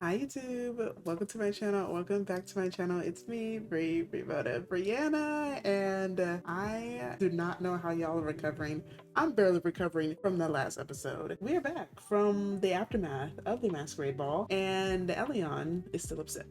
Hi YouTube, welcome to my channel, welcome back to my channel. It's me, Brianna, and I do not know how y'all are recovering. I'm barely recovering from the last episode. We are back from the aftermath of the masquerade ball, and Elion is still upset.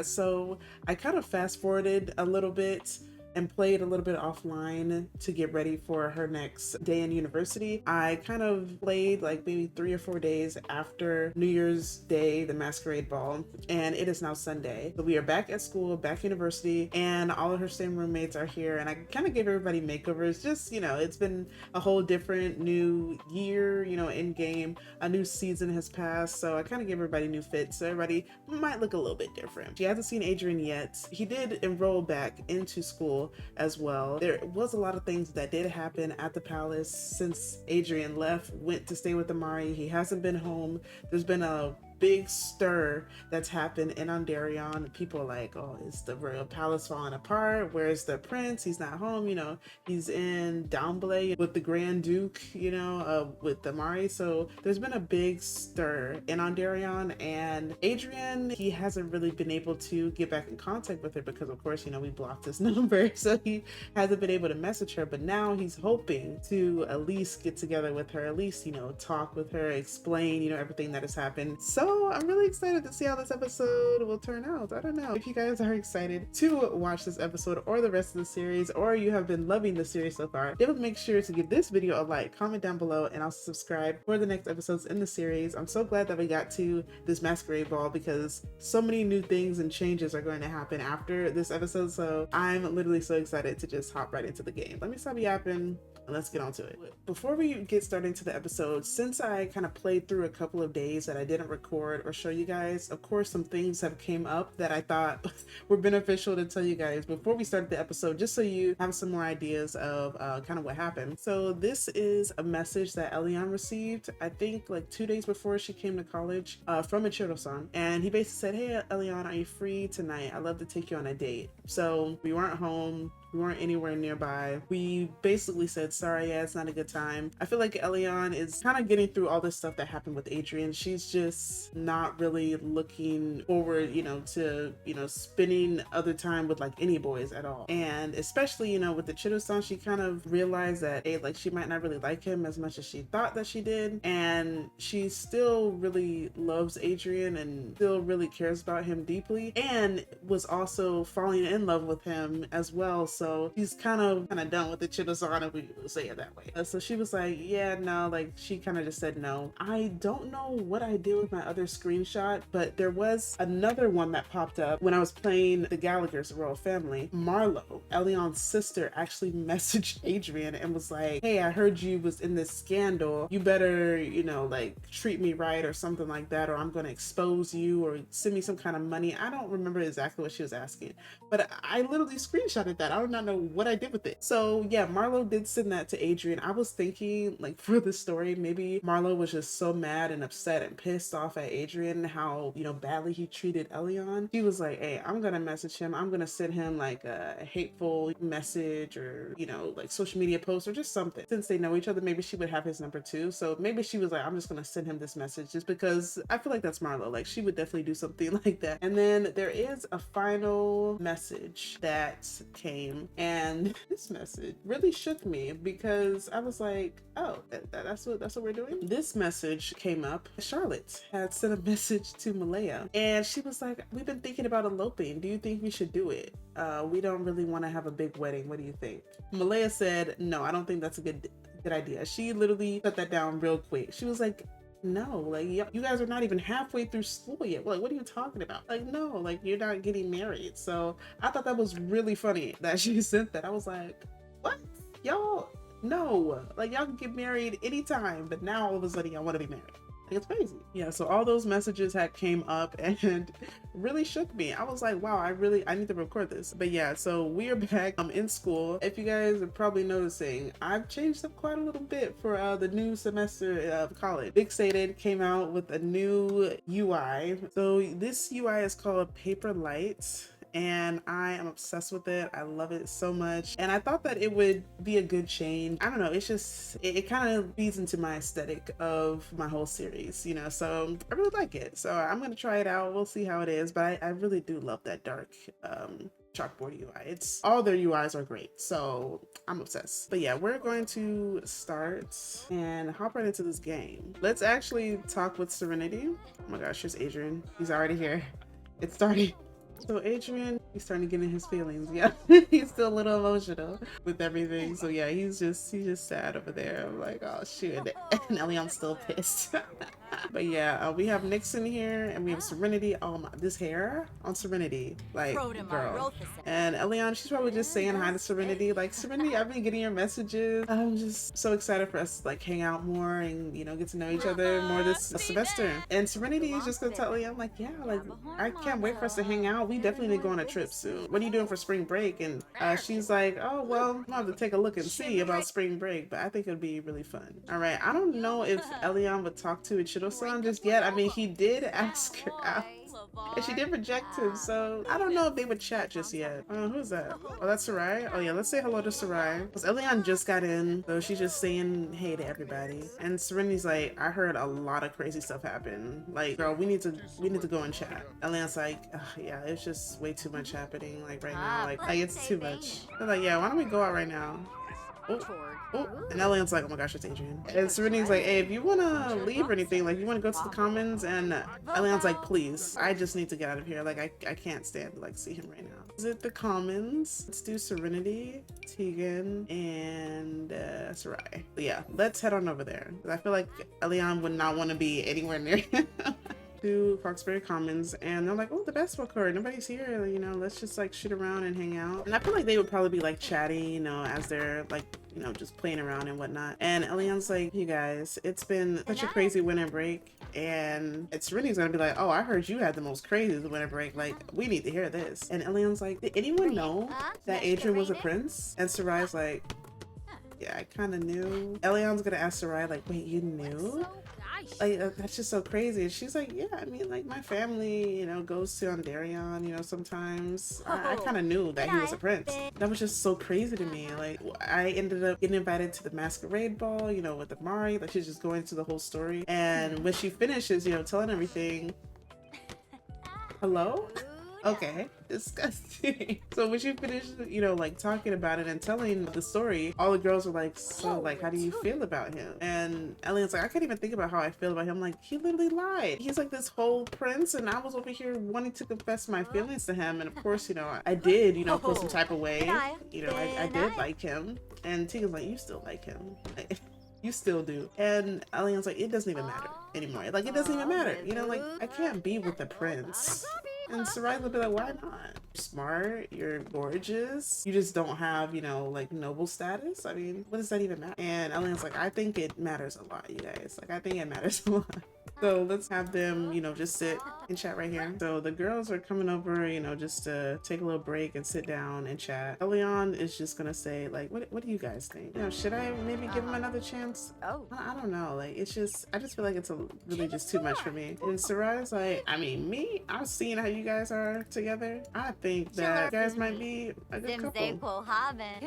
So I kind of fast forwarded a little bit and played a little bit offline to get ready for her next day in university. I kind of played like maybe 3 or 4 days after New Year's Day, the masquerade ball, and it is now Sunday. So we are back at school, back university, and all of her same roommates are here. And I kind of gave everybody makeovers. Just, it's been a whole different new year, in game. A new season has passed. So I kind of gave everybody new fits. So everybody might look a little bit different. She hasn't seen Adrian yet. He did enroll back into school as well. There was a lot of things that did happen at the palace since Adrian left, went to stay with Amari. He hasn't been home. There's been a big stir that's happened in Ondarion. People are like, oh, is the royal palace falling apart? Where's the prince? He's not home. He's in Downblay with the Grand Duke, with Amari. So there's been a big stir in Ondarion, and Adrian, he hasn't really been able to get back in contact with her because, of course, we blocked his number. So he hasn't been able to message her, but now he's hoping to at least get together with her, at least, talk with her, explain, everything that has happened. So I'm really excited to see how this episode will turn out. I don't know if you guys are excited to watch this episode or the rest of the series, or you have been loving the series so far. Definitely make sure to give this video a like, comment down below, and also subscribe for the next episodes in the series. I'm so glad that we got to this masquerade ball because so many new things and changes are going to happen after this episode. So I'm literally so excited to just hop right into the game. Let me stop yapping and let's get on to it. Before we get started into the episode, since I kind of played through a couple of days that I didn't record or show you guys, of course some things have came up that I thought were beneficial to tell you guys before we started the episode, just so you have some more ideas of kind of what happened. So this is a message that Elion received, I think like 2 days before she came to college, from Ichiro-san, and he basically said, hey Elion, are you free tonight? I'd love to take you on a date. So we weren't home, we weren't anywhere nearby. We basically said, sorry, yeah, it's not a good time. I feel like Elion is kind of getting through all this stuff that happened with Adrian. She's just not really looking forward, to, spending other time with like any boys at all. And especially, with the Chido-san, she kind of realized that, hey, like she might not really like him as much as she thought that she did. And she still really loves Adrian and still really cares about him deeply, and was also falling in love with him as well. So she's kind of done with the Chido-san, if we say it that way. So she was like, yeah, no, like she kind of just said no. I don't know what I did with my other screenshot, but there was another one that popped up when I was playing the Gallagher's royal family. Marlo, Elion's sister, actually messaged Adrian and was like, hey, I heard you was in this scandal. You better, like treat me right or something like that, or I'm going to expose you, or send me some kind of money. I don't remember exactly what she was asking, but I literally screenshotted that. I do not know what I did with it. So yeah, Marlo did send that to Adrian. I was thinking, like, for the story, maybe Marlo was just so mad and upset and pissed off at Adrian, how, badly he treated Elion. She was like, hey, I'm gonna message him. I'm gonna send him like a hateful message, or, like social media post or just something. Since they know each other, maybe she would have his number too. So maybe she was like, I'm just gonna send him this message, just because I feel like that's Marlo. Like, she would definitely do something like that. And then there is a final message that came, and this message really shook me because I was like, oh, that's what we're doing. This message came up. Charlotte had sent a message to Malaya, and she was like, we've been thinking about eloping. Do you think we should do it? We don't really want to have a big wedding. What do you think? Malaya said, no, I don't think that's a good idea. She literally shut that down real quick. She was like, no, like, you guys are not even halfway through school yet. Like, what are you talking about? Like, no, like, you're not getting married. So I thought that was really funny that she sent that. I was like, what? Y'all, no, like, y'all can get married anytime, but now all of a sudden y'all want to be married. It's crazy. Yeah, so all those messages had came up and really shook me. I was like, wow, I need to record this. But yeah, so we are back in school. If you guys are probably noticing, I've changed up quite a little bit for the new semester of college. Big Sated came out with a new UI. So this UI is called Paper Light. and I am obsessed with it. I love it so much. And I thought that it would be a good change. I don't know, it's just, it kind of feeds into my aesthetic of my whole series, you know, so I really like it. So I'm gonna try it out. We'll see how it is, but I really do love that dark chalkboard UI. It's all their UIs are great, so I'm obsessed. But yeah, we're going to start and hop right into this game. Let's actually talk with Serenity. Oh my gosh, here's Adrian. He's already here. It's starting. So Adrian, he's starting to get in his feelings. Yeah, he's still a little emotional with everything. So yeah, he's just sad over there. I'm like, oh shoot, and Elion's still pissed. But yeah, we have Nixon here, and we have Serenity. Oh my, this hair on Serenity, like, girl. And Elion, she's probably just saying hi to Serenity. Like, Serenity, I've been getting your messages. I'm just so excited for us to like hang out more and, you know, get to know each other more this semester. And Serenity is just gonna tell Elion, like, yeah, like, I can't wait for us to hang out. We definitely need to go on a trip soon. What are you doing for spring break? And she's like, oh, well, I'll have to take a look and see about spring break, but I think it'd be really fun. All right, I don't know if Elion would talk to Ichido-san just yet. I mean, he did ask her out, and she did reject him, so I don't know if they would chat just yet. Who's that? Oh, that's Sarai? Oh yeah, let's say hello to Sarai. Because Elion just got in, so she's just saying hey to everybody. And Serenity's like, I heard a lot of crazy stuff happen. Like, girl, we need to go and chat. Elion's like, yeah, it's just way too much happening, like, right now. Like it's too much. They're like, yeah, why don't we go out right now? Oh, and Elion's like, oh my gosh, it's Adrian. And Serenity's like, hey, if you want to leave or anything, like, you want to go to the commons? And Elion's like, please, I just need to get out of here. Like, I can't stand to, like, see him right now. Is it the commons? Let's do Serenity, Tegan, and Sarai. But yeah, let's head on over there. I feel like Elion would not want to be anywhere near him. To Foxbury Commons, and they're like, oh, the basketball court, nobody's here, you know, let's just like shoot around and hang out. And I feel like they would probably be like chatting, you know, as they're like, you know, just playing around and whatnot. And Elion's like, you guys, it's been such a crazy winter break, and it's really gonna be like, oh, I heard you had the most crazy winter break, like, we need to hear this. And Elion's like, did anyone know that Adrian was a prince? And Sarai's like, yeah, I kind of knew. Elion's gonna ask Sarai, like, wait, you knew? Like, that's just so crazy. And she's like, yeah, I mean, like, my family, you know, goes to Ondarion, you know, sometimes. I kind of knew that he was a prince. That was just so crazy to me. Like, I ended up getting invited to the masquerade ball, you know, with the Mari. Like, she's just going through the whole story. And when she finishes, you know, telling everything, hello? Okay, disgusting. So when she finished, you know, like talking about it and telling the story, all the girls were like, so like, how do you feel about him? And Elion's like, I can't even think about how I feel about him. Like, he literally lied. He's like this whole prince, and I was over here wanting to confess my feelings to him. And of course, you know, I did, you know, feel some type of way. You know, I did like him. And Tegan's like, you still like him. You still do. And Elion's like, it doesn't even matter anymore. Like, it doesn't even matter. You know, like, I can't be with the prince. And Sarai will be like, why not? You're smart, you're gorgeous, you just don't have, you know, like, noble status. I mean, what does that even matter? And Ellen's like, I think it matters a lot, you guys. Like, I think it matters a lot. So let's have them, you know, just sit and chat right here. So the girls are coming over, you know, just to take a little break and sit down and chat. Elion is just gonna say, like, what do you guys think? You know, should I maybe give him another chance? I don't know. Like, it's just, I just feel like it's really just too much for me. And Sarai's like, I mean, I've seen how you guys are together. I think that you guys might be a good couple.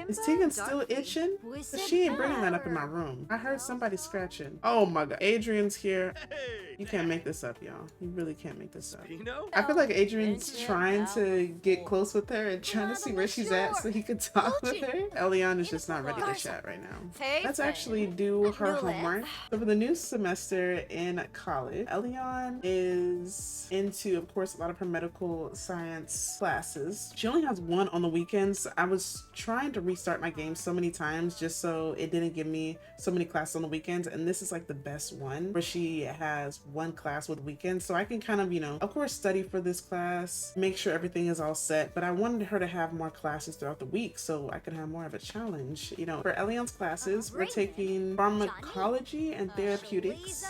Is Tegan still itching? But she ain't bringing that up in my room. I heard somebody scratching. Oh my god, Adrian's here. You can't make this up, y'all. You really can't make this up. I feel like Adrian's trying to get close with her and trying to see where she's at so he could talk with her. Elion is just not ready to chat right now. Let's actually do her homework. So for the new semester in college, Elion is into, of course, a lot of her medical science classes. She only has one on the weekends. I was trying to restart my game so many times just so it didn't give me so many classes on the weekends, and this is like the best one where she has one class with weekends, so I can kind of, you know, of course, study for this class, make sure everything is all set, but I wanted her to have more classes throughout the week so I could have more of a challenge. You know, for Elion's classes, we're taking pharmacology and therapeutics.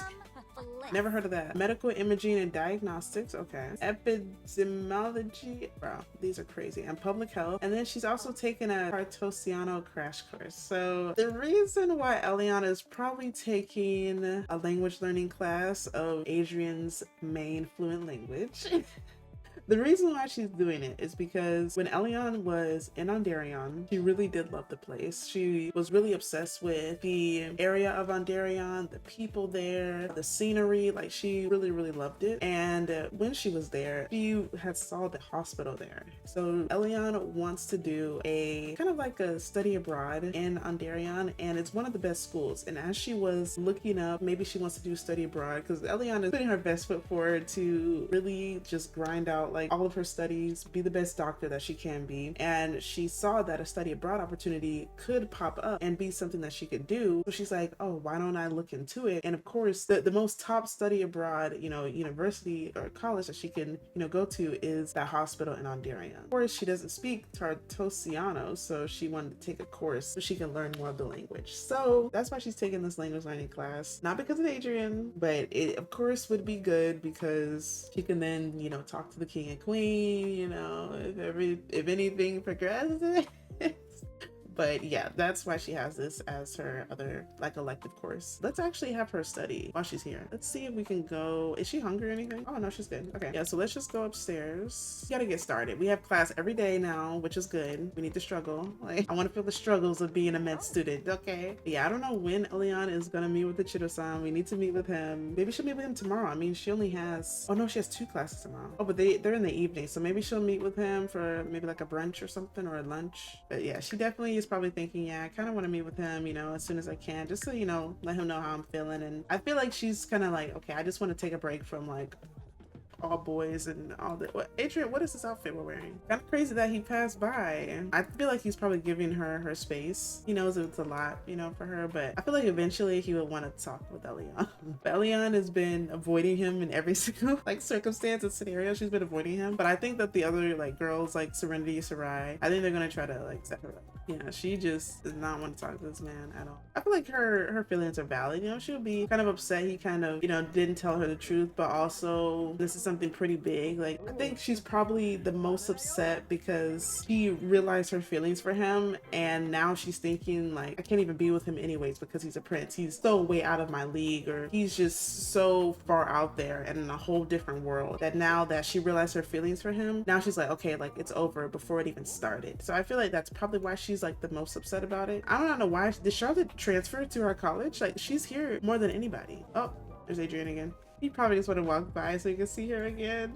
Never heard of that. Medical imaging and diagnostics. Okay. Epidemiology. Wow, these are crazy. And public health. And then she's also taken a Cartosiano crash course. So the reason why Eliana is probably taking a language learning class of Adrian's main fluent language The reason why she's doing it is because when Elion was in Ondarion, she really did love the place. She was really obsessed with the area of Ondarion, the people there, the scenery. Like she really, really loved it. And when she was there, she had saw the hospital there. So Elion wants to do a kind of like a study abroad in Ondarion, and it's one of the best schools. And as she was looking up, maybe she wants to do study abroad because Elion is putting her best foot forward to really just grind out like all of her studies, be the best doctor that she can be. And she saw that a study abroad opportunity could pop up and be something that she could do. So she's like, oh, why don't I look into it? And of course, the most top study abroad, university or college that she can, go to is that hospital in Ondarion. Of course, she doesn't speak Tartosiano, so she wanted to take a course so she can learn more of the language. So that's why she's taking this language learning class. Not because of Adrian, but it of course would be good because she can then, talk to the king and queen, if anything progresses. But yeah, that's why she has this as her other like elective course. Let's actually have her study while she's here. Let's see if we can go. Is she hungry or anything? Oh no, she's good. Okay, yeah, so let's just go upstairs. We gotta get started. We have class every day now, which is good. We need to struggle. Like I want to feel the struggles of being a med student. Okay, yeah, I don't know when Elion is gonna meet with the Chido-san. We need to meet with him. Maybe she'll meet with him tomorrow. I mean, she only has, oh no, she has 2 classes tomorrow. Oh, but they're in the evening, so maybe she'll meet with him for maybe like a brunch or something, or a lunch. But yeah, she definitely is probably thinking, yeah, I kind of want to meet with him, as soon as I can, just to, let him know how I'm feeling. And I feel like she's kind of like, okay, I just want to take a break from like all boys and all that. What, Adrian, what is this outfit we're wearing? Kind of crazy that he passed by. I feel like he's probably giving her space. He knows it's a lot, for her, but I feel like eventually he would want to talk with Elion. But Elion has been avoiding him in every single like circumstance and scenario. She's been avoiding him, but I think that the other like girls like Serenity, Sarai, I think they're gonna try to like set her up. Yeah, she just does not want to talk to this man at all. I feel like her feelings are valid. She'll be kind of upset he kind of, didn't tell her the truth, but also this is something pretty big. Like I think she's probably the most upset because she realized her feelings for him, and now she's thinking like, I can't even be with him anyways because he's a prince. He's so way out of my league, or he's just so far out there and in a whole different world, that now that she realized her feelings for him, now she's like, okay, like it's over before it even started. So I feel like that's probably why she's like the most upset about it. I don't know why. Did Charlotte transfer to our college? Like she's here more than anybody. Oh, there's Adrian again. He probably just want to walk by so you can see her again.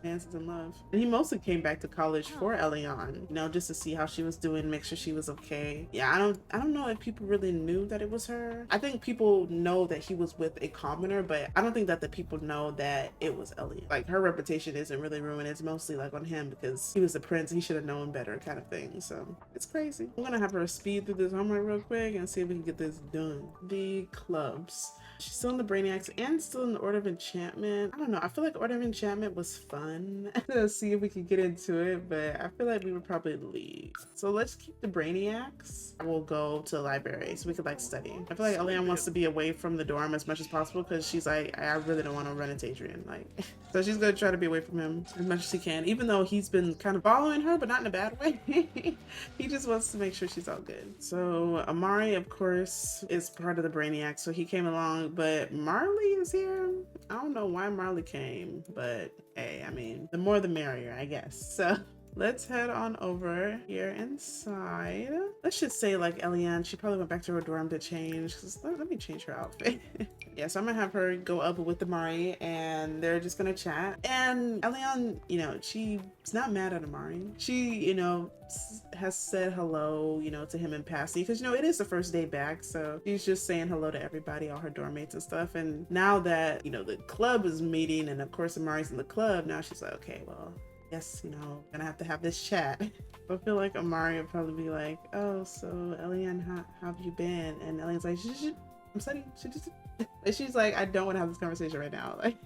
Dances in love. And he mostly came back to college for Elion, just to see how she was doing, make sure she was okay. Yeah, I don't know if people really knew that it was her. I think people know that he was with a commoner, but I don't think that the people know that it was Elion. Like her reputation isn't really ruined. It's mostly like on him because he was a prince. He should have known better kind of thing. So it's crazy. I'm gonna have her speed through this homework real quick and see if we can get this done. The clubs. She's still in the Brainiacs and still in the Order of Enchantment. I don't know. I feel like Order of Enchantment was fun. Let's see if we can get into it, but I feel like we would probably leave. So let's keep the Brainiacs. We'll go to the library so we could like study. I feel like Elian wants to be away from the dorm as much as possible because she's like, I really don't want to run into Adrian. Like, so she's gonna try to be away from him as much as she can, even though he's been kind of following her, but not in a bad way. He just wants to make sure she's all good. So Amari, of course, is part of the Brainiacs, so he came along. But Marley is here. I don't know why Marley came, but hey, I mean, the more the merrier, I guess. So let's head on over here inside. Let's just say like Eliane, she probably went back to her dorm to change. Let me change her outfit. Yeah, so I'm gonna have her go up with Amari and they're just gonna chat. And Eliane, she's not mad at Amari. She, has said hello, to him in passing because, it is the first day back. So she's just saying hello to everybody, all her dorm mates and stuff. And now that, the club is meeting and of course Amari's in the club, now she's like, okay, well, yes, gonna have to have this chat. I feel like Amari would probably be like, oh, so Eliane, how have you been? And Eliane's like, I'm studying. And she's like, I don't want to have this conversation right now. Like,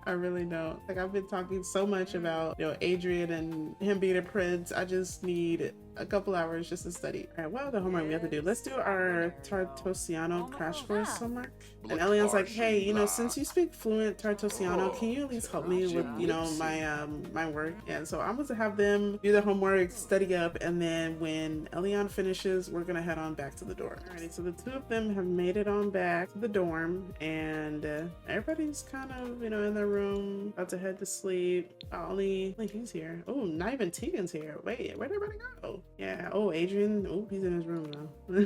I really don't. Like, I've been talking so much about, Adrian and him being a prince. I just need a couple hours just to study. All right, what other homework we have to do? Let's do our Tartosiano crash course homework. And Elian's like, hey, you know, since you speak fluent Tartosiano, can you at least help me with, you know, my work? And so I'm gonna have them do their homework, study up, and then when Elian finishes, we're gonna head on back to the dorm. Alrighty, so the two of them have made it on back to the dorm, and everybody's kind of, you know, in their room, about to head to sleep. Only he's here. Oh, not even Tegan's here. Wait, where'd everybody go? Yeah. Oh, Adrian. Oh, he's in his room now.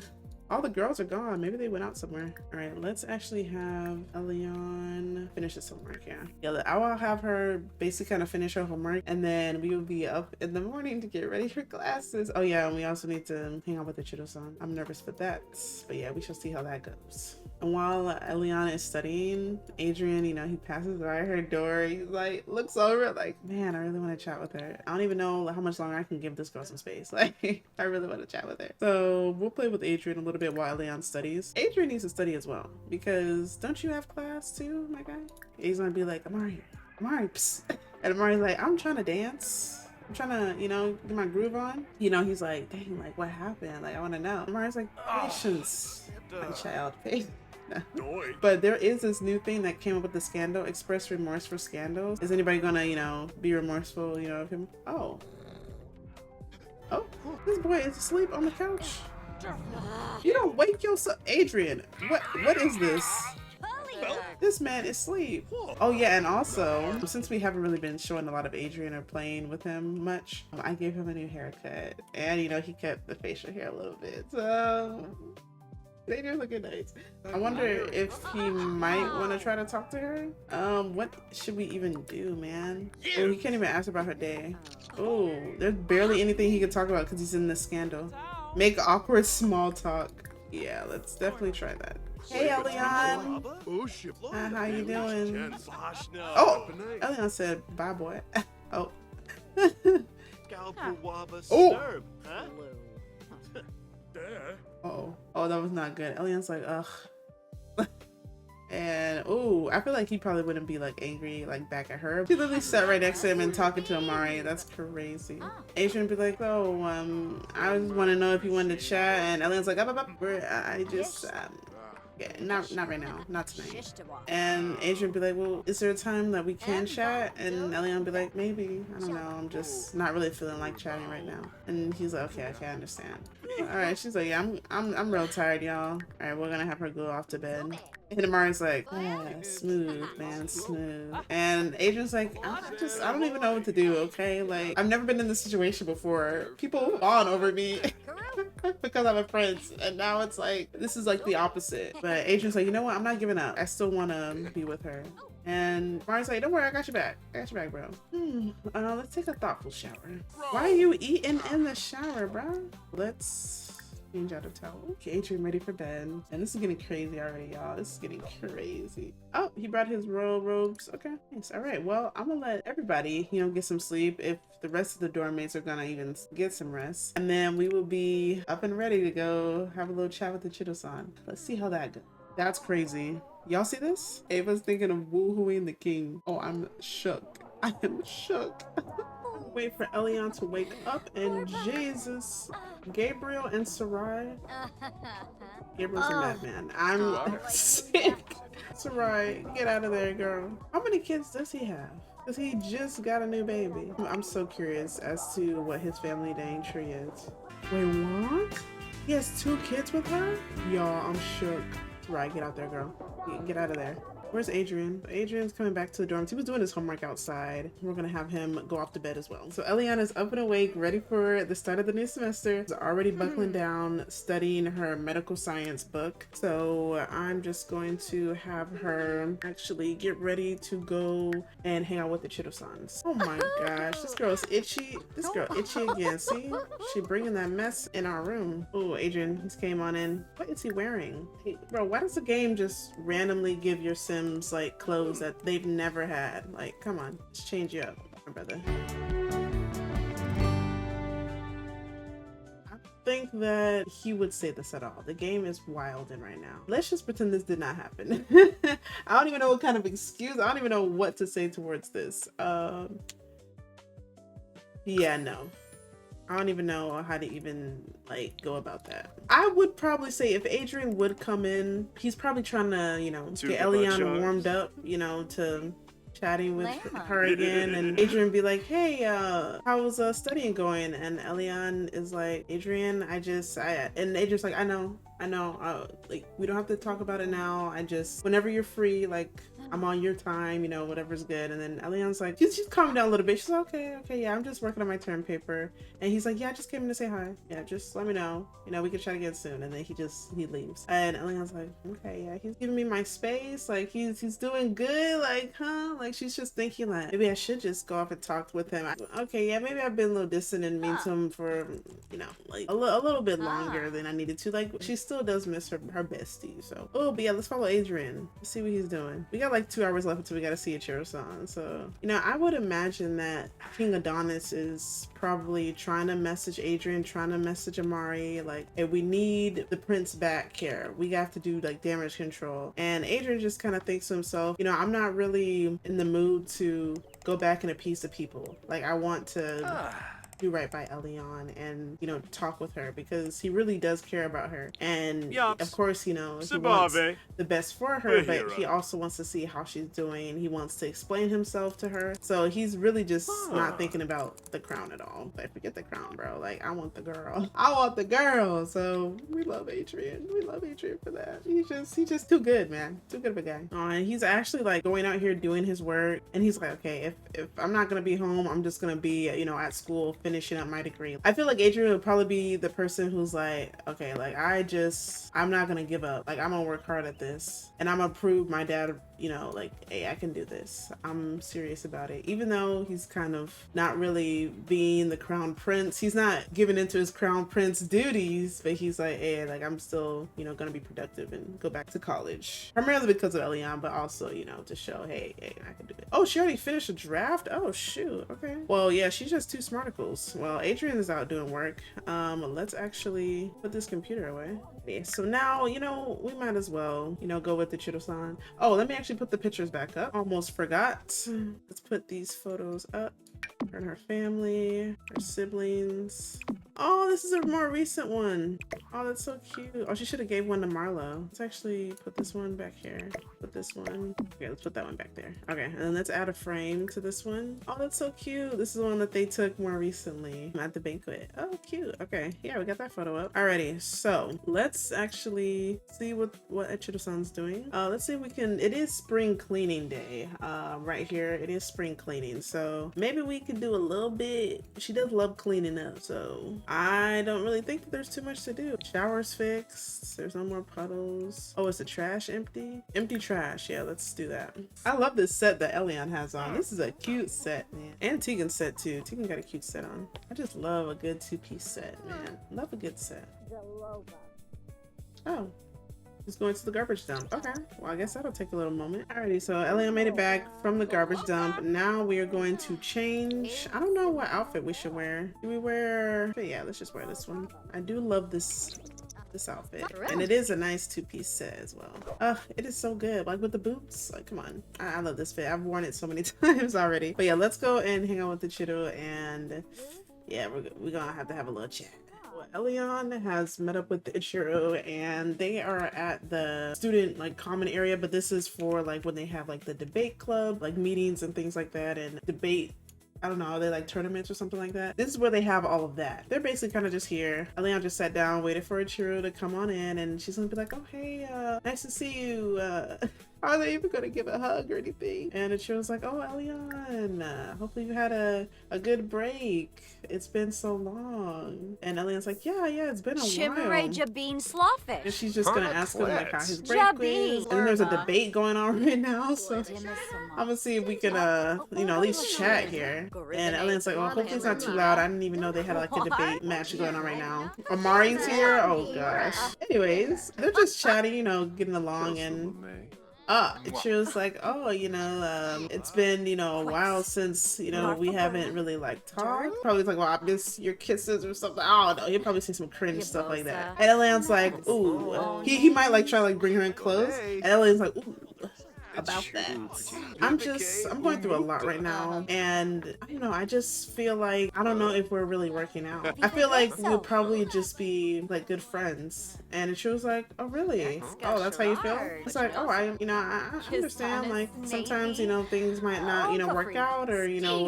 All the girls are gone. Maybe they went out somewhere. All right, let's actually have Elian finish his homework. Yeah, I will have her basically kind of finish her homework, and then we will be up in the morning to get ready for classes. Oh yeah, and we also need to hang out with the Chido-san. I'm nervous for that, but yeah, we shall see how that goes. And while Eliana is studying, Adrian, you know, he passes by her door. He's like, looks over, like, man, I really want to chat with her. I don't even know how much longer I can give this girl some space. Like, I really want to chat with her. So we'll play with Adrian a little bit while Eliana studies. Adrian needs to study as well, because don't you have class too, my guy? He's gonna be like, Amari, psst. And Amari's like, I'm trying to dance. I'm trying to, you know, get my groove on. You know, he's like, dang, like, what happened? Like, I want to know. Amari's like, patience, my child, patience. But there is this new thing that came up with the scandal, express remorse for scandals. Is anybody gonna, you know, be remorseful, you know, of him? Oh, this boy is asleep on the couch. You don't wake yourself. Adrian, what is this? This man is asleep. Oh yeah, and also, since we haven't really been showing a lot of Adrian or playing with him much, I gave him a new haircut, and you know, he kept the facial hair a little bit, so they do looking nice. I wonder if he might want to try to talk to her. What should we even do, man? Oh, he can't even ask about her day. Oh, there's barely anything he can talk about because he's in this scandal. Make awkward small talk. Yeah, let's definitely try that. Hey, Elian. How you doing? Oh, Elian said, bye, boy. Oh. Oh. Oh, that was not good. Elian's like, ugh. And oh, I feel like he probably wouldn't be like angry like back at her. She literally sat right next to him and talking to Amari. That's crazy. Adrian would be like, oh, I just want to know if you wanted to chat. And Elian's like, I just yeah, not right now, not tonight. And Adrian would be like, well, is there a time that we can chat? And Elian would be like, maybe, I don't know, I'm just not really feeling like chatting right now. And he's like, okay, I understand. All right, she's like, yeah, I'm real tired, y'all. All right, we're gonna have her go off to bed. And Amari's like, yeah, smooth, man, smooth. And Adrian's like, I don't even know what to do, okay? Like, I've never been in this situation before. People fawn over me because I'm a prince. And now it's like, this is like the opposite. But Adrian's like, you know what? I'm not giving up. I still want to be with her. And Amari's like, don't worry, I got your back. I got your back, bro. Let's take a thoughtful shower. Why are you eating in the shower, bro? Let's change out of towel. Okay, Adrian ready for bed. And this is getting crazy already, y'all. This is getting crazy. Oh, he brought his royal robes. Okay, nice. All right, well, I'm gonna let everybody, you know, get some sleep if the rest of the dorm mates are gonna even get some rest. And then we will be up and ready to go have a little chat with the Chido-san. Let's see how that goes. That's crazy. Y'all see this? Ava's thinking of woohooing the king. Oh, I'm shook. I am shook. Wait for Elian to wake up, and Jesus, Gabriel and Sarai. Gabriel's a madman. I'm sick. Sarai, get out of there, girl. How many kids does he have? Because he just got a new baby. I'm so curious as to what his family name tree is. Wait, what? He has 2 kids with her? Y'all, I'm shook. Sarai, get out there, girl. Get out of there. Where's Adrian? Adrian's coming back to the dorms. He was doing his homework outside. We're gonna have him go off to bed as well. So Eliana is up and awake, ready for the start of the new semester. She's already buckling down, studying her medical science book. So I'm just going to have her actually get ready to go and hang out with the Chido-sans. Oh my gosh, this girl's itchy. This girl itchy again. See? She bringing that mess in our room. Oh, Adrian, he's came on in. What is he wearing? Hey, bro, why does the game just randomly give your Sims like clothes that they've never had? Like, come on, let's change you up, my brother. I think that he would say this at all. The game is wilding right now. Let's just pretend this did not happen. I don't even know what kind of excuse. I don't even know what to say towards this. Yeah, no. I don't even know how to even like go about that. I would probably say if Adrian would come in, he's probably trying to, you know, get Eliana warmed up, you know, to chatting with her again, and Adrian be like, hey, how's studying going? And Elian is like, Adrian, and Adrian's like, I know, like, we don't have to talk about it now. I just, whenever you're free, like, I'm on your time, you know, whatever's good. And then Elian's like, she's calming down a little bit. She's like, okay, yeah, I'm just working on my term paper. And he's like, yeah, I just came in to say hi. Yeah, just let me know. You know, we can chat again soon. And then he leaves. And Elian's like, okay, yeah, he's giving me my space. Like, he's doing good. Like, huh? Like, she's just thinking like, maybe I should just go off and talk with him. Okay, yeah, maybe I've been a little distant and mean to him for, you know, like a little bit longer than I needed to. Like, she still does miss her bestie. So, oh, but yeah, let's follow Adrian. Let's see what he's doing. We got like 2 hours left until we got to see Ichiro-san. So, you know, I would imagine that King Adonis is probably trying to message Adrian, trying to message Amari, like, hey, we need the prince back here. We have to do like damage control. And Adrian just kind of thinks to himself, you know, I'm not really in the mood to go back and appease the people. Like, I want to do right by Elian and, you know, talk with her because he really does care about her. And of course, you know, he wants the best for her, but he also wants to see how she's doing. He wants to explain himself to her. So he's really just not thinking about the crown at all. But forget the crown, bro. Like, I want the girl. I want the girl. So we love Adrian. We love Adrian for that. He's just too good, man. Too good of a guy. And he's actually like going out here doing his work. And he's like, okay, if I'm not going to be home, I'm just going to be, you know, at school finishing up my degree. I feel like Adrian would probably be the person who's like, okay, like I'm not gonna give up. Like, I'm gonna work hard at this and I'm gonna prove my dad, you know, like, hey, I can do this. I'm serious about it. Even though he's kind of not really being the crown prince, he's not giving into his crown prince duties, but he's like, hey, like, I'm still, you know, gonna be productive and go back to college. Primarily because of Elian, but also, you know, to show, hey, I can do it. Oh, she already finished a draft? Oh, shoot. Okay. Well, yeah, she's just 2 smarticles. Well, Adrian is out doing work. Let's actually put this computer away. Okay, so now, you know, we might as well, you know, go with the Ichiro-san. Oh, let me actually put the pictures back up. Almost forgot. Let's put these photos up. Her and her family, her siblings. Oh, this is a more recent one. Oh, that's so cute. Oh, she should have gave one to Marlo. Let's actually put this one back here. Put this one. Okay, let's put that one back there. Okay, and then let's add a frame to this one. Oh, that's so cute. This is the one that they took more recently at the banquet. Oh, cute. Okay, yeah, we got that photo up. Alrighty, so let's actually see what Ichiro-san's doing. Let's see if we can, it is spring cleaning day. Right here, it is spring cleaning. So maybe we could do a little bit. She does love cleaning up, so I don't really think that there's too much to do. Shower's fixed. There's no more puddles. Oh, is the trash empty? Empty trash. Yeah, let's do that. I love this set that Elian has on. This is a cute set, man. And Tegan's set too. Tegan got a cute set on. I just love a good 2-piece set, man. Love a good set. Oh. Just going to the garbage dump. Okay, well, I guess that'll take a little moment. Alrighty, so Elian made it back from the garbage dump. Now we are going to change. I don't know what outfit we should wear. Do we wear, but yeah, let's just wear this one. I do love this outfit, and it is a nice 2-piece set as well. It is so good, like with the boots. Like, come on, I love this fit. I've worn it so many times already. But yeah, let's go and hang out with the Chiro, and yeah, we're gonna have to have a little chat. Elian has met up with the Ichiro and they are at the student like common area, but this is for like when they have like the debate club like meetings and things like that, and debate, I don't know, are they like tournaments or something like that? This is where they have all of that. They're basically kind of just here. Elian just sat down, waited for Ichiro to come on in, and she's gonna be like, oh, hey, nice to see you. Are they even gonna give a hug or anything? And Ichiro's like, oh, Elian, hopefully you had a good break. It's been so long. And Elian's like, yeah, it's been a while. And she's just gonna ask him like how his break is. And there's a debate going on right now, so I'm gonna see if we can, you know, at least chat here. And Elian's like, well, hopefully it's not too loud. I didn't even know they had like a debate match going on right now. Amari's here. Oh gosh. Anyways, they're just chatting, you know, getting along, and she was like, oh, you know, it's been, you know, a while since, you know, we haven't really like talked. Probably like, well, I miss your kisses or something. I don't know. He'll probably say some cringe stuff like that. And Elian's like, ooh, he might like try to like bring her in close. And Elian's like, ooh. about that. I'm going through a lot right now, and I don't know, I just feel like, I don't know if we're really working out. I feel like we'll probably just be like good friends. And she was like, oh really? Oh, that's how you feel? It's like, oh, I understand, like sometimes, things might not, work out, or,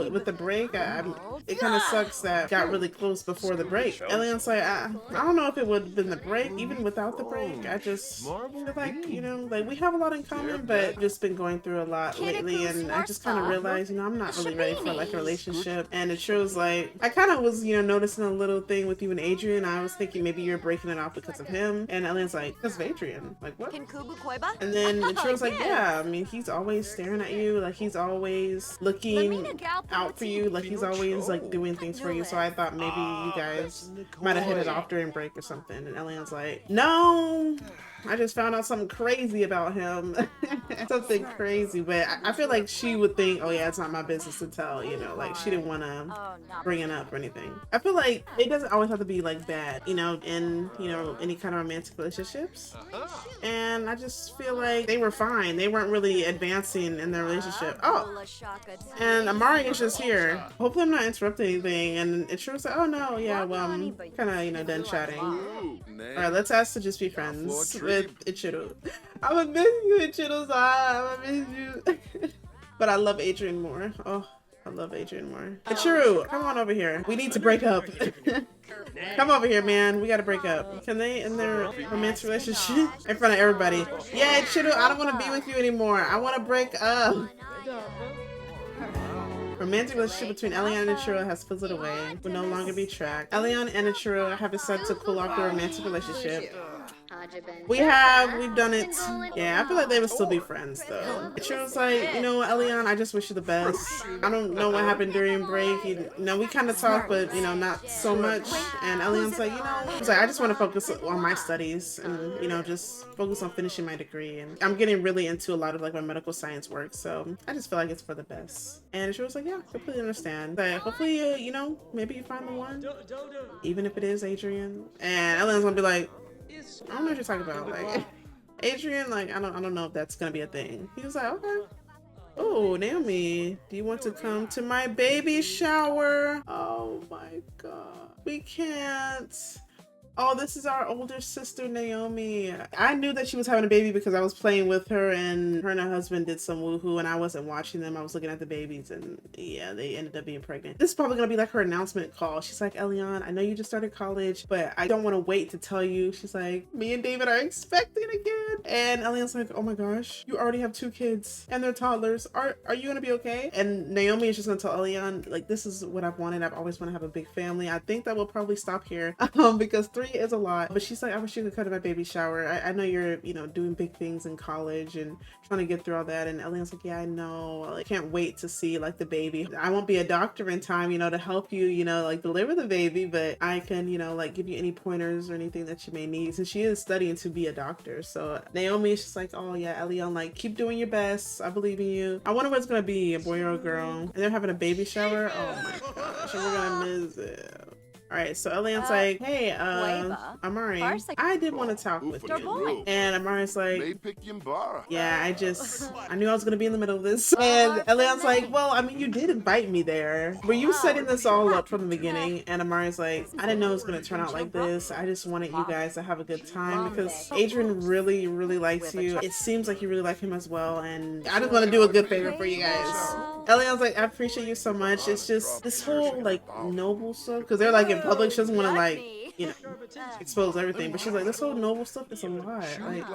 with the break, it kind of sucks that got really close before the break. And then it's like, I don't know if it would have been the break, even without the break. I just feel like, like we have a lot in common, but just been going through a lot lately, and I just kind of realized, I'm not really ready for like a relationship. And it shows like, I kind of was, noticing a little thing with you and Adrian. I was thinking maybe you're breaking it off because of him. And Ellen's like, because of Adrian. Like, what? And then it shows like, yeah, I mean, he's always staring at you. Like, he's always looking out for you. Like, he's always like doing things for you. So I thought maybe you guys might have hit it off during break or something. And Ellen's like, no, I just found out something crazy about him. Something crazy, but I feel like she would think, oh yeah, it's not my business to tell, like she didn't want to bring it up or anything. I feel like it doesn't always have to be like bad, in, any kind of romantic relationships. And I just feel like they were fine. They weren't really advancing in their relationship. Oh, and Amari is just here. Hopefully I'm not interrupting anything. And it sure was like, oh no, yeah, well, I'm kind of, done chatting. All right, let's ask to just be friends with Ichiro. I'm gonna miss you, Ichiro's. I'm gonna miss you. But I love Adrian more. Oh, I love Adrian more. Ichiro, come on over here. We need to break up. Come over here, man. We gotta break up. Can they end their romantic relationship in front of everybody? Yeah, Ichiro, I don't want to be with you anymore. I want to break up. Romantic relationship between Elian and Ichiro has fizzled away, will no longer be tracked. Elian and Ichiro have decided to cool off their romantic relationship. We've done it. Yeah, I feel like they would still be friends though. Ichiro's like, Elian, I just wish you the best. I don't know what happened during break. We kind of talk, but not so much. And Elian's like, he's like, I just want to focus on my studies and just focus on finishing my degree. And I'm getting really into a lot of like my medical science work, so I just feel like it's for the best. And Ichiro's like, yeah, completely understand. But hopefully, maybe you find the one, even if it is Adrian. And Elian's gonna be like, I don't know what you're talking about. Like, Adrian, like, I don't know if that's gonna be a thing. He was like, okay. Oh, Naomi, do you want to come to my baby shower? Oh my god. We can't. Oh, this is our older sister, Naomi. I knew that she was having a baby because I was playing with her, and her husband did some woohoo, and I wasn't watching them. I was looking at the babies, and yeah, they ended up being pregnant. This is probably gonna be like her announcement call. She's like, Elian, I know you just started college, but I don't want to wait to tell you. She's like, me and David are expecting again. And Elian's like, oh my gosh, you already have 2 kids, and they're toddlers. Are you gonna be okay? And Naomi is just gonna tell Elian, like, this is what I've wanted. I've always wanted to have a big family. I think that we'll probably stop here because 3 is a lot. But she's like, I wish you could come to my baby shower. I know you're, doing big things in college and trying to get through all that. And Elian's like, yeah, I know. I can't wait to see like the baby. I won't be a doctor in time, to help you, like deliver the baby, but I can, like give you any pointers or anything that you may need, since she is studying to be a doctor. So Naomi is just like, oh yeah, Elian, like keep doing your best. I believe in you. I wonder what it's gonna be, a boy or a girl. And they're having a baby shower. Oh my gosh, we're gonna miss it. All right, so Elian's like, hey, Amari, I did want to talk with you. And Amari's like, yeah, I knew I was going to be in the middle of this. And Elian's like, well, I mean, you did invite me there. Were you setting this all up from the beginning? And Amari's like, I didn't know it was going to turn out like this. I just wanted you guys to have a good time because Adrian really, really likes you. It seems like you really like him as well. And I just want to do a good favor for you guys. Elian's like, I appreciate you so much. It's just this whole like noble stuff, because they're like in public. She doesn't want to like expose everything, but she's like, this whole noble stuff is a lot. Like,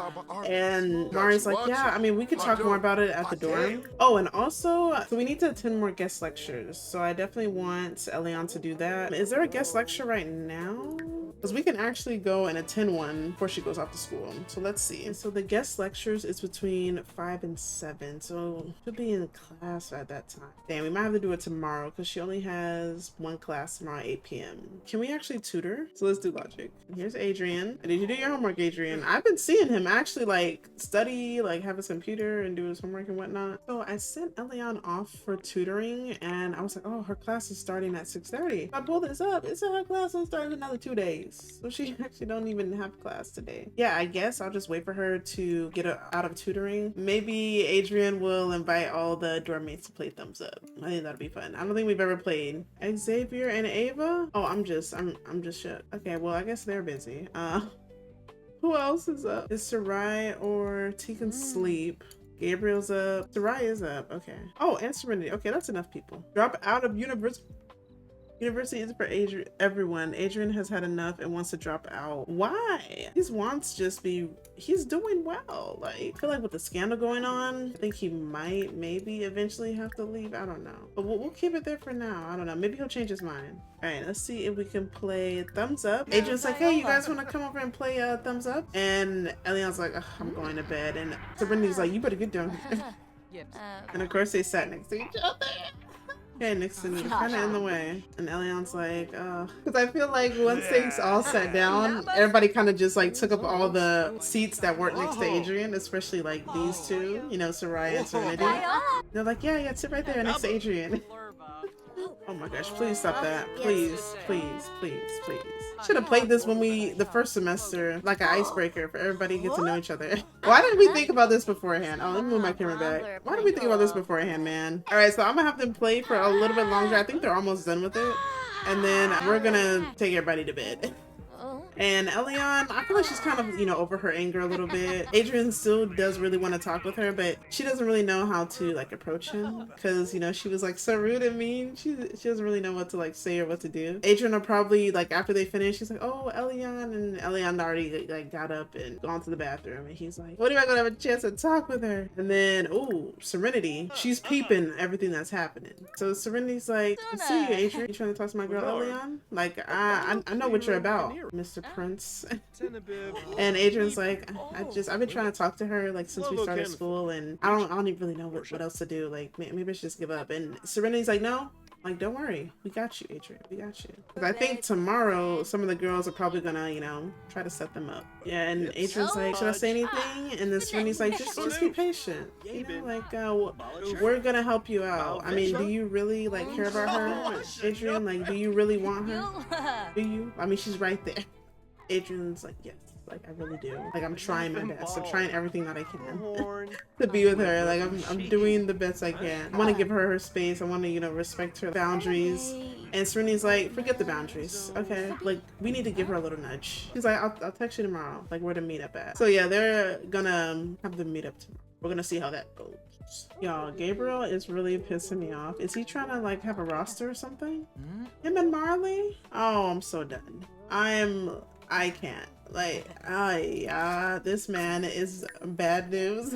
and Mari's like, yeah, I mean, we could talk more about it at the dorm. Oh, and also, so we need to attend more guest lectures, so I definitely want Elian to do that. Is there a guest lecture right now? Because we can actually go and attend one before she goes off to school. So let's see. So the guest lectures is between 5 and 7. So she'll be in class at that time. Damn, we might have to do it tomorrow because she only has one class tomorrow at 8 p.m. Can we actually tutor? So let's do logic. Here's Adrian. Did you do your homework, Adrian? I've been seeing him actually like study, like have his computer and do his homework and whatnot. So I sent Elian off for tutoring and I was like, oh, her class is starting at 6:30. I pulled this up. It said her class will start in another 2 days. So she actually don't even have class today. Yeah, I guess I'll just wait for her to get out of tutoring. Maybe Adrian will invite all the dorm mates to play Thumbs Up. I think that'll be fun. I don't think we've ever played. Xavier and Ava? Oh, I'm just shook. Okay, well, I guess they're busy. Who else is up? Is Sarai or T can sleep? Gabriel's up. Sarai is up. Okay. Oh, and Serenity. Okay, that's enough people. Drop out of university. University is for everyone. Adrian has had enough and wants to drop out. Why? His wants just be, he's doing well. Like, I feel like with the scandal going on, I think he might maybe eventually have to leave. I don't know. But we'll keep it there for now. I don't know. Maybe he'll change his mind. All right, let's see if we can play Thumbs Up. Adrian's like, hey, you guys want to come over and play Thumbs Up? And Elian's like, I'm going to bed. And Sabrina's like, you better get down here. And of course they sat next to each other. Okay, Nixon, you're kind of in the way. And Elian's like, because I feel like once they all sat down, everybody kind of just like took up all the seats that weren't next to Adrian, especially like these two, you know, Sarai and Serenity. They're like, yeah, sit right there next to Adrian. Oh my gosh, please stop that. Please, please, please, please. Should have played this when the first semester, like an icebreaker for everybody to get to know each other. Why didn't we think about this beforehand? Oh, let me move my camera back. Why did we think about this beforehand, man? All right, so I'm gonna have them play for a little bit longer. I think they're almost done with it. And then we're gonna take everybody to bed. And Elian, I feel like she's kind of, you know, over her anger a little bit. Adrian still does really want to talk with her, but she doesn't really know how to like approach him because, you know, she was like so rude and mean. She doesn't really know what to like say or what to do. Adrian will probably like after they finish, she's like, oh, Elian, and Elian already like got up and gone to the bathroom, and he's like, what am I gonna have a chance to talk with her? And then, oh, Serenity, she's peeping everything that's happening. So Serenity's like, I see you, Adrian. You trying to talk to my girl Elian? Like, I know what you're about, Mr. Prince. And Adrian's like, I've been trying to talk to her like since we started school, and I don't even really know what else to do. Like maybe I should just give up. And Serenity's like, no, like don't worry, we got you, Adrian, we got you. Because I think tomorrow some of the girls are probably gonna, you know, try to set them up. Yeah, and Adrian's like, should I say anything? And then Serenity's like, just be patient. You know, like we're gonna help you out. I mean, do you really like care about her, Adrian? Like, do you really want her? Do you? I mean, she's right there. Adrian's like, yes, like I really do. Like I'm trying my best. I'm trying everything that I can to be with her. Like I'm doing the best I can. I want to give her her space. I want to, you know, respect her boundaries. And Serenity's like, forget the boundaries. Okay, like we need to give her a little nudge. She's like, I'll text you tomorrow, like where to meet up at. So yeah, they're gonna have them meet up tomorrow. We're gonna see how that goes. Y'all, Gabriel is really pissing me off. Is he trying to like have a roster or something? Him and Marley? Oh, I'm so done. I can't. Like, this man is bad news.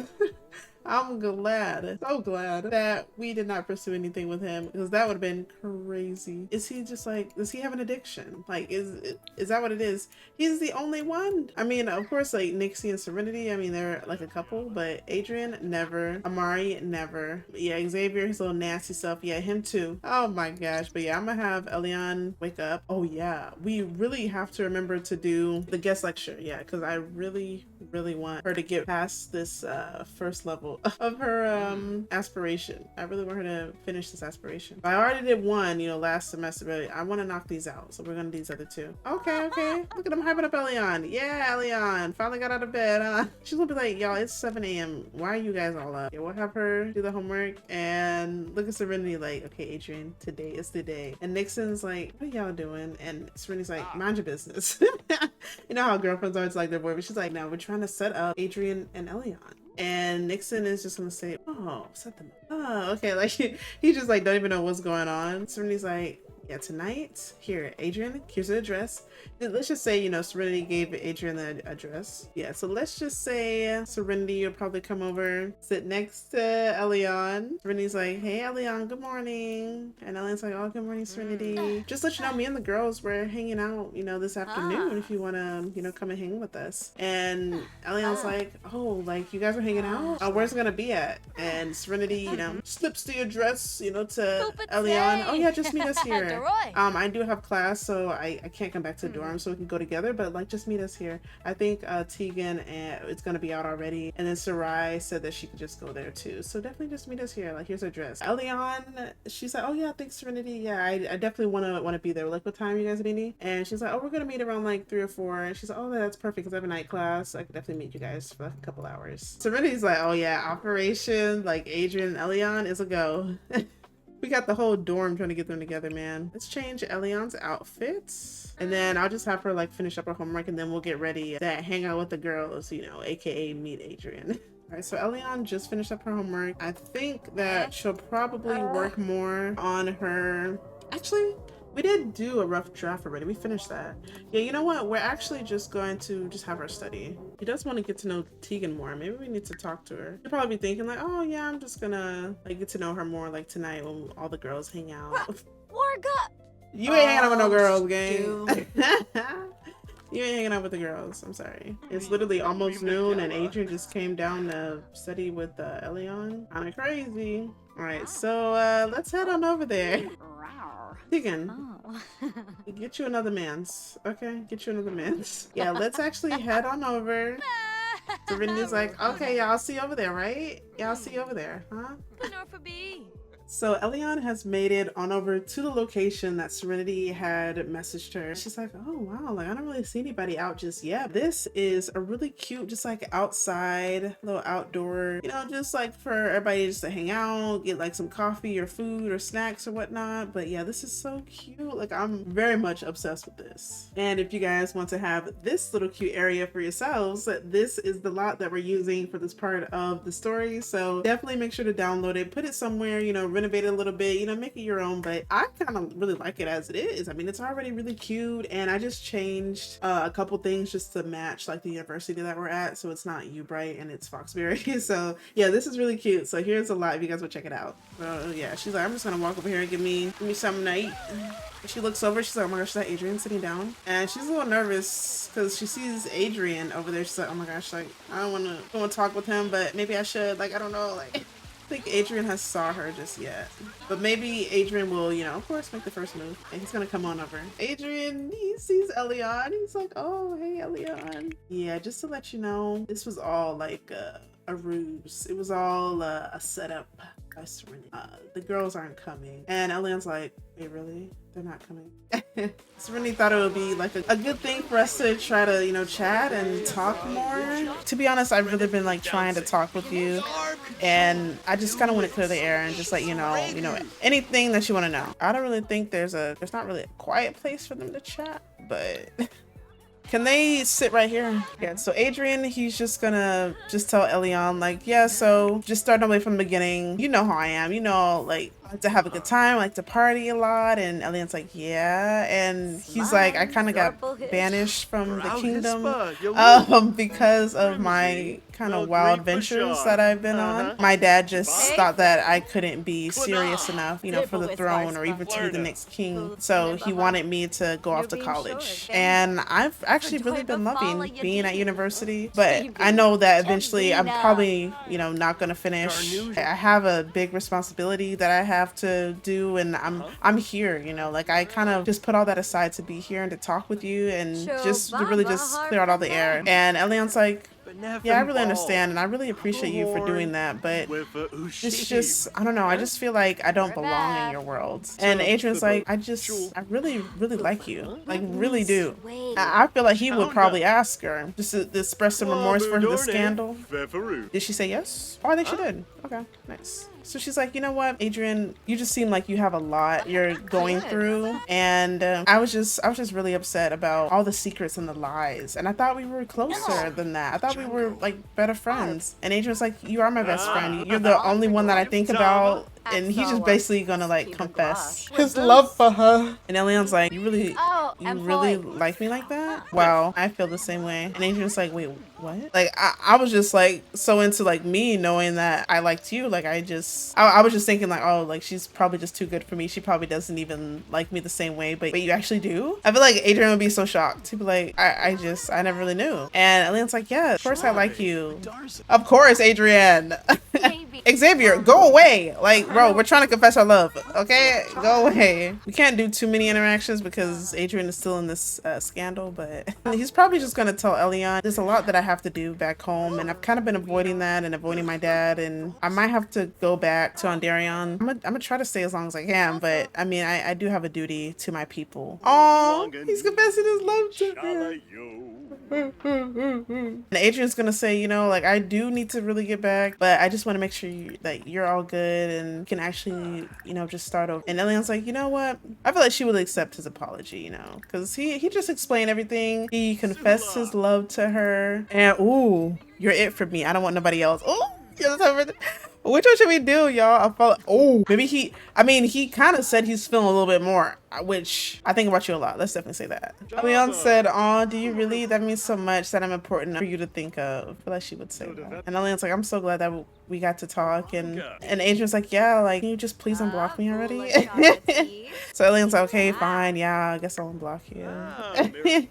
I'm glad, so glad that we did not pursue anything with him, because that would have been crazy. Is he just like, does he have an addiction? Like, is that what it is? He's the only one. I mean, of course, like Nixie and Serenity, I mean, they're like a couple, but Adrian, never. Amari, never. Yeah, Xavier, his little nasty stuff. Yeah, him too. Oh my gosh. But yeah, I'm gonna have Elian wake up. Oh yeah, we really have to remember to do the guest lecture. Yeah, because I really want her to get past this first level of her aspiration. I really want her to finish this aspiration. I already did one, you know, last semester, but I want to knock these out, so we're gonna do these other two. Okay, look at them hyping up Elian. Yeah, Elian finally got out of bed. She's gonna be like, y'all, it's 7 a.m. why are you guys all up? Yeah, we'll have her do the homework, and look at Serenity like, okay, Adrian, today is the day. And Nixon's like, what are y'all doing? And Serenity's like, mind your business. You know how girlfriends always like their boyfriend. She's like, no, we're trying to set up Adrian and Elian. And Nixon is just gonna say, oh, set them up. Oh, okay. Like he just like don't even know what's going on. Serenity's like, yeah, tonight, here, Adrian, here's the address. Let's just say, you know, Serenity gave Adrian the address. Yeah, so let's just say Serenity will probably come over, sit next to Elian. Serenity's like, hey, Elian, good morning. And Elian's like, oh, good morning, Serenity. Just let you know, me and the girls were hanging out, you know, this afternoon if you want to, you know, come and hang with us. And Elian's like, oh, like, you guys are hanging out? Oh, where's it going to be at? And Serenity, you know, slips the address, you know, to Elian. Oh, yeah, just meet us here. there. I do have class, so I can't come back to the dorm, so we can go together, but like just meet us here. I think Tegan and it's gonna be out already, and then Sarai said that she could just go there too, so definitely just meet us here. Like, here's her dress. Elion, she's like, oh yeah, thanks Serenity. Yeah, I definitely wanna be there. Like, what time you guys meeting? And she's like, oh, we're gonna meet around like 3 or 4. And she's like, oh, that's perfect because I have a night class, so I could definitely meet you guys for like a couple hours. Serenity's like, oh yeah, Operation like Adrian and Elion is a go. We got the whole dorm trying to get them together, man. Let's change Elion's outfits. And then I'll just have her like finish up her homework, and then we'll get ready to hang out with the girls, you know, aka meet Adrian. All right, so Elion just finished up her homework. I think that she'll probably work more on her. Actually, we did do a rough draft already. We finished that. Yeah, you know what? We're actually just going to just have her study. He does want to get to know Tegan more. Maybe we need to talk to her. She'll probably be thinking like, oh yeah, I'm just gonna like get to know her more like tonight when all the girls hang out. You ain't hanging out with no girls, gang. You ain't hanging out with the girls. I'm sorry. It's literally almost noon, and Adrian just came down to study with Elion. Kinda crazy. All right, so let's head on over there. Tegan, get you another man's. Okay, get you another man's. Yeah, let's actually head on over. Serenity's like, okay, yeah, I'll see you over there, right? Yeah, I'll see you over there, huh? So Elion has made it on over to the location that Serenity had messaged her. She's like, oh wow, like I don't really see anybody out just yet. This is a really cute, just like outside, little outdoor, you know, just like for everybody just to hang out, get like some coffee or food or snacks or whatnot. But yeah, this is so cute. Like, I'm very much obsessed with this. And if you guys want to have this little cute area for yourselves, this is the lot that we're using for this part of the story. So definitely make sure to download it, put it somewhere, you know, renovate it a little bit, you know, make it your own. But I kind of really like it as it is. I mean, it's already really cute, and I just changed a couple things just to match like the university that we're at, so it's not Ubright and it's Foxbury. So yeah, this is really cute. So here's a lot if you guys will check it out. Yeah, she's like, I'm just gonna walk over here and give me something to eat. She looks over, she's like, oh my gosh, is that Adrian sitting down? And she's a little nervous because she sees Adrian over there. She's like, oh my gosh, like I don't want to talk with him, but maybe I should. Like, I don't know, like I think Adrian has saw her just yet, but maybe Adrian will, you know, of course, make the first move, and he's gonna come on over. Adrian, he sees Elion. He's like, oh, hey, Elion. Yeah, just to let you know, this was all like a ruse. It was all a setup by Serenity. The girls aren't coming, and Elion's like, wait, really? They're not coming? Serenity thought it would be like a good thing for us to try to, you know, chat and talk more. To be honest, I've really been like trying to talk with you, and I just kind of want to clear the air and just let you know anything that you want to know. I don't really think there's not really a quiet place for them to chat, but can they sit right here? Yeah, so Adrian, he's just gonna tell Elion, like, yeah, so just starting away from the beginning. You know how I am, you know, like, I like to have a good time, I like to party a lot. And Elion's like, yeah. And he's like, I kind of got banished from the kingdom because of my kind of wild ventures that I've been on. My dad just thought that I couldn't be serious enough, you know, for the throne or even to be the next king. So he wanted me to go off to college. And I've actually really been loving being at university, but I know that eventually I'm probably, you know, not going to finish. I have a big responsibility that I have to do, and I'm here, you know, like I kind of just put all that aside to be here and to talk with you and just to really just clear out all the air. And Elion's like, yeah, I really understand, and I really appreciate you for doing that, but it's just, I don't know, I just feel like I don't belong in your world. And Adrian's like, I really like you, like really do. I feel like he would probably ask her just to express some remorse for the scandal. Did she say yes? Oh, I think she did. Okay, nice. So she's like, you know what, Adrian, you just seem like you have a lot you're going through, and I was just really upset about all the secrets and the lies, and I thought we were closer than that. I thought we were like better friends. And Adrian's like, you are my best friend. You're the only one that I think about. And he's just basically gonna like confess his love for her. And Elion's like, you really like me like that? Wow, I feel the same way. And Adrian's like, wait, what? Like I was just like so into like me knowing that I liked you. Like I was just thinking like, oh, like she's probably just too good for me. She probably doesn't even like me the same way. But you actually do? I feel like Adrian would be so shocked. He'd be like, I never really knew. And Elion's like, yeah, of course I like you. Of course, Adrian. Xavier, go away. Like, bro, we're trying to confess our love. Okay, go away. We can't do too many interactions because Adrian is still in this scandal, but he's probably just gonna tell Elion. There's a lot that I have to do back home, and I've kind of been avoiding that and avoiding my dad, and I might have to go back to Ondarion. I'm gonna try to stay as long as I can, but I mean, I do have a duty to my people. Oh, he's confessing his love to her. And Adrian's gonna say, you know, like, I do need to really get back, but I just want to make sure that you're all good and can actually, you know, just start over. And Elian's like, you know what? I feel like she would accept his apology, you know, because he just explained everything. He confessed his love to her, and ooh, you're it for me. I don't want nobody else. Ooh, which one should we do, y'all? Oh, maybe he kind of said he's feeling a little bit more, which I think about you a lot. Let's definitely say that. Leon said, "Oh, do you really? That means so much that I'm important for you to think of." I feel like she would say that. And Leon's like, "I'm so glad that we got to talk." And Adrian's like, "Yeah, like, can you just please unblock me already?" So Leon's like, "Okay, fine. Yeah, I guess I'll unblock you."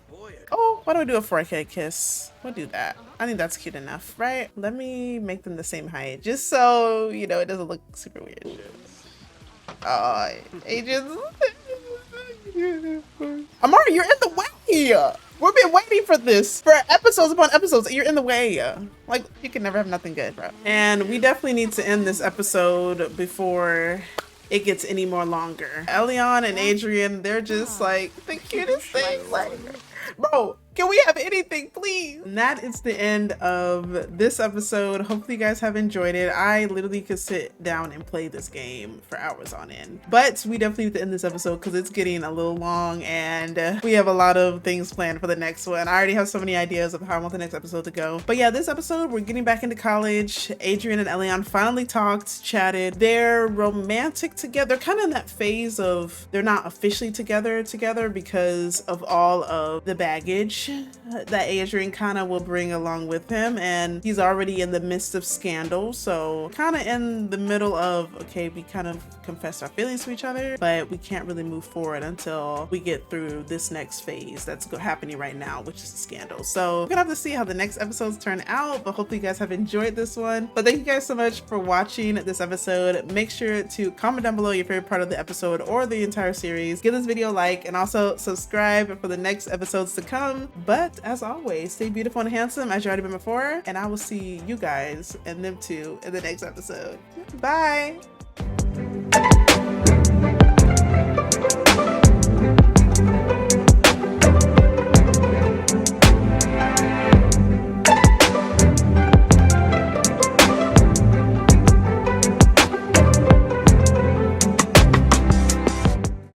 Oh, why don't we do a forehead kiss? We'll do that. I think that's cute enough, right? Let me make them the same height, just so, you know, it doesn't look super weird. Oh, Agents. Amari, you're in the way! We've been waiting for this for episodes upon episodes. You're in the way. Like, you can never have nothing good, bro. And we definitely need to end this episode before it gets any more longer. Elion and Adrian, they're just like the cutest things. Like, bro, can we have anything, please? And that is the end of this episode. Hopefully you guys have enjoyed it. I literally could sit down and play this game for hours on end. But we definitely need to end this episode because it's getting a little long and we have a lot of things planned for the next one. I already have so many ideas of how I want the next episode to go. But yeah, this episode, we're getting back into college. Adrian and Elion finally talked, chatted. They're romantic together. They're kind of in that phase of they're not officially together because of all of the baggage that Adrian kind of will bring along with him, and he's already in the midst of scandal, so kind of in the middle of, okay, we kind of confessed our feelings to each other, but we can't really move forward until we get through this next phase that's happening right now, which is the scandal. So we're gonna have to see how the next episodes turn out, but hopefully you guys have enjoyed this one. But thank you guys so much for watching this episode. Make sure to comment down below your favorite part of the episode or the entire series. Give this video a like and also subscribe for the next episodes to come. But as always, stay beautiful and handsome as you already been before, and I will see you guys and them too in the next episode. Bye.